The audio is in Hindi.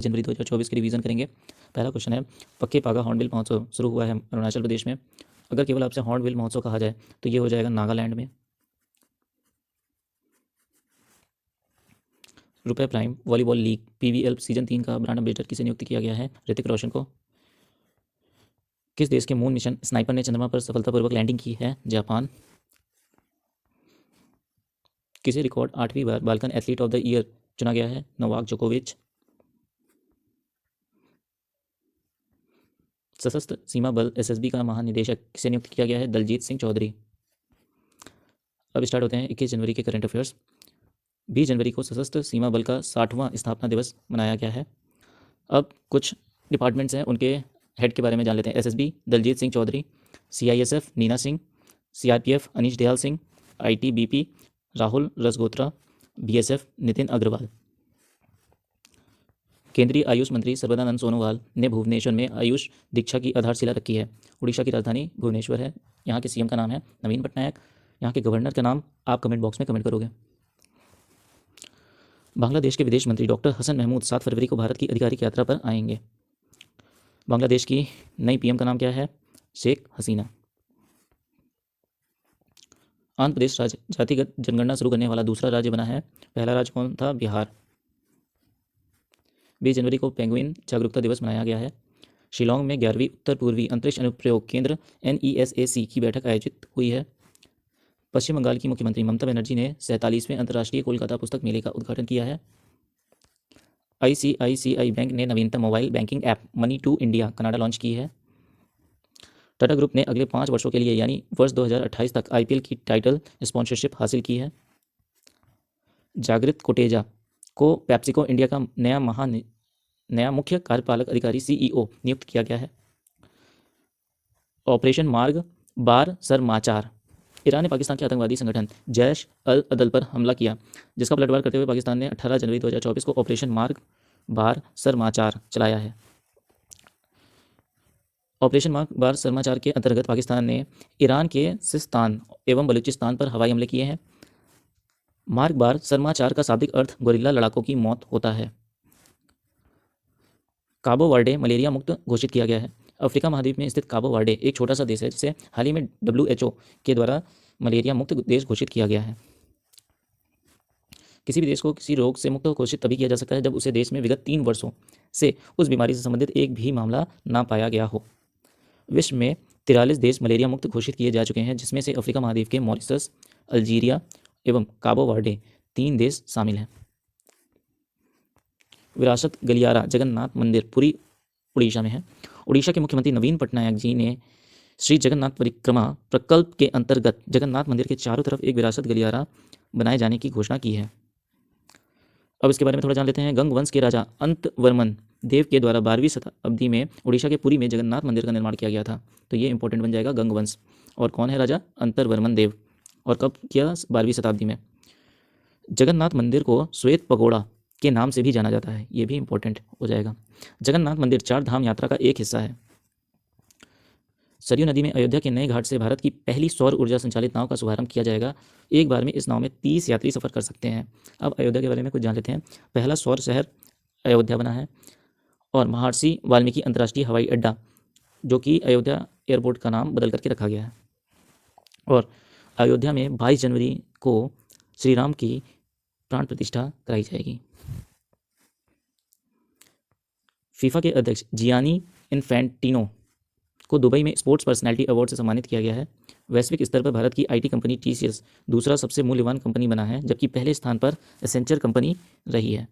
जनवरी 2024 की रिवीजन करेंगे। पहला क्वेश्चन है, पक्के पागा हॉर्नबिल महोत्सव शुरू हुआ है अरुणाचल प्रदेश में। अगर केवल आपसे हॉर्नबिल महोत्सव कहा जाए तो ये हो जाएगा नागालैंड में। रुपए prime volleyball league PVL season 3 का ब्रांड एम्बेसडर किसे नियुक्त किया गया है? ऋतिक रोशन को। किस देश के मून मिशन स्नाइपर ने चंद्रमा पर सफलतापूर्वक लैंडिंग की है? जापान। किसे रिकॉर्ड 8वीं बार Balkan athlete of the year चुना गया है? नोवाक जोकोविच। सशस्त्र सीमा बल एसएसबी का महानिदेशक किसे नियुक्त किया गया है? दलजीत सिंह चौधरी। अब स्टार्ट होते हैं 21 जनवरी के करंट अफेयर्स। 20 जनवरी को सशस्त्र सीमा बल का 60वां स्थापना दिवस मनाया गया है। अब कुछ डिपार्टमेंट्स हैं, उनके हेड के बारे में जान लेते हैं। SSB Daljeet Singh Chaudhary, CISF Neena Singh, CRPF Anish Dayal Singh, ITBP Rahul Rasgotra, BSF Nitin Agrawal. केंद्रीय आयुष मंत्री सर्बानंद सोनोवाल ने भुवनेश्वर में आयुष दीक्षा की आधारशिला रखी है। उड़ीसा की राजधानी भुवनेश्वर है। यहाँ के सीएम का नाम है नवीन पटनायक। यहाँ के गवर्नर का नाम आप कमेंट बॉक्स में कमेंट करोगे। बांग्लादेश के विदेश मंत्री डॉक्टर हसन महमूद 7 फरवरी को भारत की आधिकारिक यात्रा पर आएंगे। बांग्लादेश की नई पीएम का नाम क्या है? शेख हसीना। आंध्र प्रदेश राज्य जातिगत जनगणना शुरू करने वाला दूसरा राज्य बना है। पहला राज्य कौन था? बिहार। 20 जनवरी को पेंगुइन जागरूकता दिवस मनाया गया है। शिलोंग में 11वीं उत्तर पूर्वी अंतरिक्ष अनुप्रयोग केंद्र NESAC की बैठक आयोजित हुई है। पश्चिम बंगाल की मुख्यमंत्री ममता बनर्जी ने 47वें अंतर्राष्ट्रीय कोलकाता पुस्तक मेले का उद्घाटन किया है। ICICI बैंक ने नवीनतम mobile banking app money to India Canada launch की है। टाटा ग्रुप ने अगले 5 वर्षों के लिए यानी वर्ष 2028 तक IPL की टाइटल स्पॉन्सरशिप हासिल की है। जागृत कोटेजा को पेप्सिको इंडिया का नया मुख्य कार्यपालक अधिकारी CEO नियुक्त किया गया है। ऑपरेशन मार्ग बार सरमाचार। ईरान ने पाकिस्तान के आतंकवादी संगठन जैश अल अदल पर हमला किया, जिसका पलटवार करते हुए पाकिस्तान ने 18 जनवरी 2024 को ऑपरेशन मार्ग बार सरमाचार चलाया है। ऑपरेशन मार्ग बार सरमाचार के अंतर्गत पाकिस्तान ने ईरान के सिस्तान एवं बलूचिस्तान पर हवाई हमले किए हैं। मार्ग बार सरमाचार का शाब्दिक अर्थ गोरिल्ला लड़ाकों की मौत होता है। काबो वर्डे मलेरिया मुक्त घोषित किया गया है। अफ्रीका महाद्वीप में स्थित काबो वर्डे एक छोटा सा देश है जिसे हाल ही में WHO के द्वारा मलेरिया मुक्त देश घोषित किया गया है। किसी भी देश को किसी रोग से मुक्त घोषित तभी किया जा सकता है जब उसे देश में विगत 3 वर्षों से उस बीमारी से संबंधित एक भी मामला ना पाया गया हो। विश्व में 43 देश मलेरिया मुक्त घोषित किए जा चुके हैं, जिसमें से अफ्रीका महाद्वीप के मॉरिशस, अल्जीरिया एवं काबो वर्डे 3 देश शामिल हैं। विरासत गलियारा जगन्नाथ मंदिर पुरी उड़ीसा में है। उड़ीसा के मुख्यमंत्री नवीन पटनायक जी ने श्री जगन्नाथ परिक्रमा प्रकल्प के अंतर्गत जगन्नाथ मंदिर के चारों तरफ एक विरासत गलियारा बनाए जाने की घोषणा की है। अब इसके बारे में थोड़ा जान लेते हैं। गंग वंश के राजा अंतवर्मन देव के द्वारा 12वीं शताब्दी में उड़ीसा के पुरी में जगन्नाथ मंदिर का निर्माण किया गया था। तो ये इंपॉर्टेंट बन जाएगा गंग वंश। और कौन है राजा? अंतर्वर्मन देव। और कब किया? 12वीं शताब्दी में। जगन्नाथ मंदिर को श्वेत पगोड़ा के नाम से भी जाना जाता है, ये भी इंपॉर्टेंट हो जाएगा। जगन्नाथ मंदिर 4 धाम यात्रा का एक हिस्सा है। सरयू नदी में अयोध्या के नए घाट से भारत की पहली सौर ऊर्जा संचालित नाव का शुभारंभ किया जाएगा। एक बार में इस नाव में 30 यात्री सफर कर सकते हैं। अब अयोध्या के बारे में कुछ जान लेते हैं। पहला सौर शहर अयोध्या बना है। और महर्षि वाल्मीकि अंतर्राष्ट्रीय हवाई अड्डा, जो कि अयोध्या एयरपोर्ट का नाम बदल करके रखा गया है। और अयोध्या में 22 जनवरी को श्री राम की प्राण प्रतिष्ठा कराई जाएगी। फीफा के अध्यक्ष जियानी इन्फैंटिनो को दुबई में स्पोर्ट्स पर्सनैलिटी अवार्ड से सम्मानित किया गया है। वैश्विक स्तर पर भारत की IT कंपनी TCS दूसरा सबसे मूल्यवान कंपनी बना है, जबकि पहले स्थान पर एसेंचर कंपनी रही है।